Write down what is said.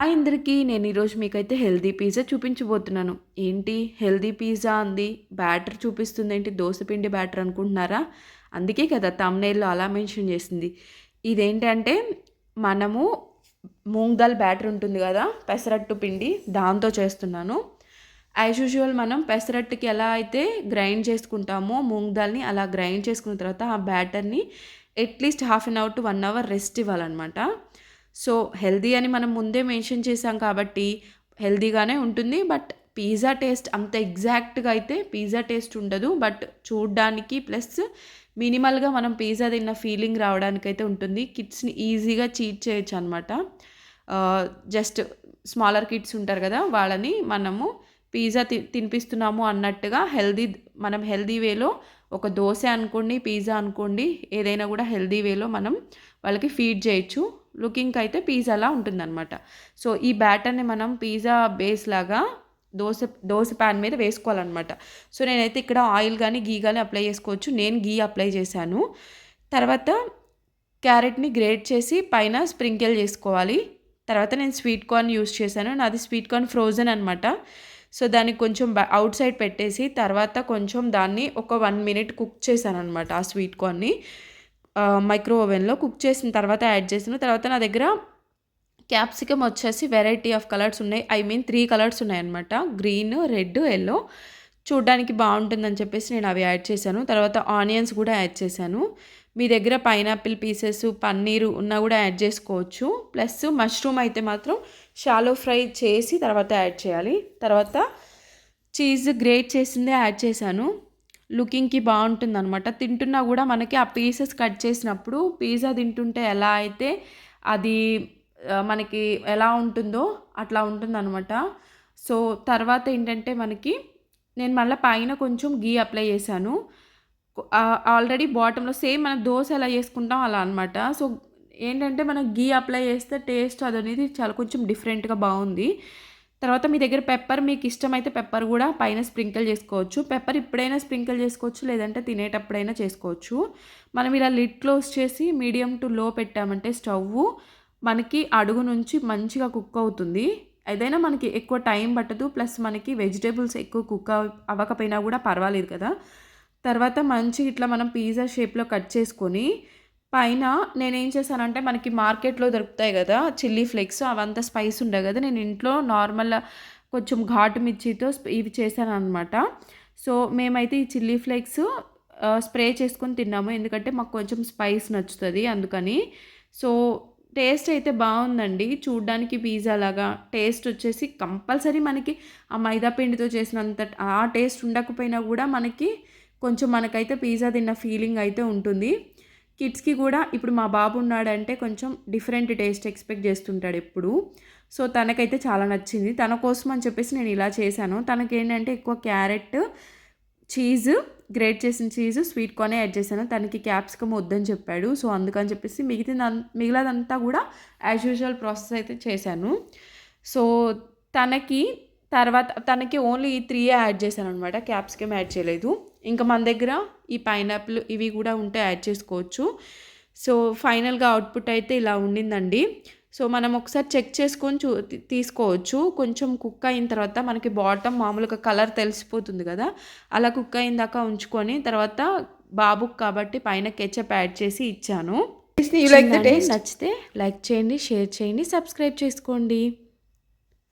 అందరికీ నేను ఈరోజు మీకైతే హెల్తీ పిజ్జా చూపించబోతున్నాను. ఏంటి హెల్తీ పిజ్జా అంది, బ్యాటర్ చూపిస్తుందేంటి దోస పిండి బ్యాటర్ అనుకుంటున్నారా? అందుకే కదా థంబ్‌నెయిల్‌లో అలా మెన్షన్ చేసింది. ఇదేంటంటే మనము మూంగ్ దాల్ బ్యాటర్ ఉంటుంది కదా! పెసరట్టు పిండి దాంతో చేస్తున్నాను. యాజ్ యూజువల్ మనం పెసరట్టుకి ఎలా అయితే గ్రైండ్ చేసుకుంటామో మూంగ్ దాల్‌ని అలా గ్రైండ్ చేసుకున్న తర్వాత ఆ బ్యాటర్‌ని at least half an hour to 1 hour rest ఇవ్వాలనమాట. సో, హెల్తీ అని మనం ముందే మెన్షన్ చేసాం కాబట్టి హెల్తీగానే ఉంటుంది. బట్ పిజ్జా టేస్ట్ అంత ఎగ్జాక్ట్‌గా అయితే పిజ్జా టేస్ట్ ఉండదు. బట్ చూడ్డానికి ప్లస్ మినిమల్‌గా మనం పిజ్జా తిన్న ఫీలింగ్ రావడానికైతే ఉంటుంది. కిడ్స్‌ని ఈజీగా చీట్ చేయొచ్చనమాట. జస్ట్ స్మాలర్ కిడ్స్ ఉంటారు కదా! వాళ్ళని మనము పిజ్జా తినిపిస్తున్నాము అన్నట్టుగా మనం హెల్తీ వేలో ఒక దోస అనుకోండి, పిజ్జా అనుకోండి ఏదైనా కూడా హెల్తీ వేలో మనం వాళ్ళకి ఫీడ్ చేయొచ్చు. లుకింగ్‌కి అయితే పిజ్జాలా ఉంటుందన్నమాట. సో, ఈ బ్యాటర్‌ని మనం పిజ్జా బేస్ లాగా దోస దోస పాన్ మీద వేసుకోవాలన్నమాట. సో, నేనైతే ఇక్కడ ఆయిల్ గానీ, ఘీ గానీ అప్లై చేసుకోవచ్చు. నేను ఘీ అప్లై చేశాను. తర్వాత క్యారెట్‌ని గ్రేట్ చేసి పైన స్ప్రింకిల్ చేసుకోవాలి. తర్వాత నేను స్వీట్ కార్న్ యూజ్ చేశాను. నాది స్వీట్ కార్న్ ఫ్రోజన్ అనమాట. సో, దాన్ని కొంచెం అవుట్ సైడ్ పెట్టేసి తర్వాత కొంచెం దాన్ని ఒక 1 మినిట్ కుక్ చేశాననమాట ఆ స్వీట్ కార్న్‌ని. మైక్రో ఓవెన్‌లో కుక్ చేసిన తర్వాత యాడ్ చేశాను. తర్వాత నా దగ్గర క్యాప్సికమ్ వచ్చేసి వెరైటీ ఆఫ్ కలర్స్ ఉన్నాయి. ఐ మీన్ 3 కలర్స్ ఉన్నాయన్నమాట. Green, red, yellow. చూడ్డానికి బావుంటుందని చెప్పేసి నేను అవి యాడ్ చేశాను. తర్వాత ఆనియన్స్ కూడా యాడ్ చేశాను. మీ దగ్గర పైనాపిల్ పీసెస్, పన్నీరు ఉన్నా కూడా యాడ్ చేసుకోవచ్చు. ప్లస్ మష్రూమ్ అయితే మాత్రం షాలో ఫ్రై చేసి తర్వాత యాడ్ చేయాలి. తర్వాత చీజ్ గ్రేట్ చేసిందే యాడ్ చేశాను. లుకింగ్‌కి బావుంటుందనమాట. తింటున్నా కూడా మనకి ఆ పీసెస్ కట్ చేసినప్పుడు పిజ్జా తింటుంటే ఎలా అయితే అది మనకి ఎలా ఉంటుందో అట్లా ఉంటుందనమాట. సో, తర్వాత ఏంటంటే మనకి నేను మళ్ళా పైన కొంచెం ఘీ అప్లై చేశాను. ఆల్రెడీ బాటమ్‌లో సేమ్ మనం దోస ఎలా చేసుకుంటాం అలా అనమాట. సో, ఏంటంటే మనం ఘీ అప్లై చేస్తే టేస్ట్ అదనేది చాలా కొంచెం డిఫరెంట్‌గా బావుంది. తర్వాత మీ దగ్గర పెప్పర్ మీకు ఇష్టమైతే పెప్పర్ కూడా పైన స్ప్రింకిల్ చేసుకోవచ్చు. పెప్పర్ ఇప్పుడైనా స్ప్రింకిల్ చేసుకోవచ్చు, లేదంటే తినేటప్పుడైనా చేసుకోవచ్చు. మనం ఇలా లిడ్ క్లోజ్ చేసి మీడియం టు లో పెట్టామంటే స్టవ్వు మనకి అడుగు నుంచి మంచిగా కుక్ అవుతుంది. ఏదైనా మనకి ఎక్కువ టైం పట్టదు. ప్లస్ మనకి వెజిటబుల్స్ ఎక్కువ కుక్ అవ్వకపోయినా కూడా పర్వాలేదు కదా! తర్వాత మంచిగా ఇట్లా మనం పిజ్జా షేప్‌లో కట్ చేసుకొని పైన నేనేం చేశానంటే మనకి మార్కెట్‌లో దొరుకుతాయి గదా! చిల్లీ ఫ్లేక్స్ అవంతా స్పైస్ ఉండవు గదా! నేను ఇంట్లో నార్మల్ కొంచెం ఘాటు మిర్చితో ఇవి చేశాననమాట. సో, మేమైతే ఈ చిల్లీ ఫ్లేక్స్ స్ప్రే చేసుకొని తిన్నాము. ఎందుకంటే మాకు కొంచెం స్పైస్ నచ్చుతది అందుకని. సో, టేస్ట్ అయితే బావుందండి. చూడ్డానికి పిజ్జా లాగా టేస్ట్ వచ్చేసి కంపల్సరీ మనకి ఆ మైదా పిండితో చేసినంత ఆ టేస్ట్ ఉండకపోయినా గూడా మనకి కొంచెం మనకైతే పిజ్జా తిన్న ఫీలింగ్ అయితే ఉంటుంది. కిడ్స్‌కి కూడా ఇప్పుడు మా బాబు ఉన్నాడంటే కొంచెం డిఫరెంట్ టేస్ట్ ఎక్స్‌పెక్ట్ చేస్తుంటాడు ఎప్పుడు. సో, తనకైతే చాలా నచ్చింది. తన కోసం అని చెప్పేసి నేను ఇలా చేశాను. తనకేంటంటే ఎక్కువ క్యారెట్, చీజ్, గ్రేట్ చేసిన చీజ్, స్వీట్ కార్నే యాడ్ చేశాను. తనకి క్యాప్సికమ్ వద్దని చెప్పాడు. సో, అందుకని చెప్పేసి మిగిలినదంతా కూడా యాజ్ యూజువల్ ప్రాసెస్ అయితే చేశాను. సో, తనకి తనకి ఓన్లీ ఈ 3 యాడ్ చేశాననమాట. క్యాప్సికమ్ యాడ్ చేయలేదు. ఇంకా మన దగ్గర ఈ పైనాపిల్ ఇవి కూడా ఉంటే యాడ్ చేసుకోవచ్చు. సో, ఫైనల్‌గా అవుట్‌పుట్ అయితే ఇలా ఉండిందండి. సో, మనం ఒకసారి చెక్ చేసుకొని తీసుకోవచ్చు. కొంచెం కుక్ అయిన తర్వాత మనకి బాటమ్ మామూలుగా కలర్ తెలిసిపోతుంది కదా! అలా కుక్ అయిన దాకా ఉంచుకొని తర్వాత బాబుకి కాబట్టి పైన కెచప్ యాడ్ చేసి ఇచ్చాను. నచ్చితే లైక్ చేయండి, షేర్ చేయండి, సబ్స్క్రైబ్ చేసుకోండి.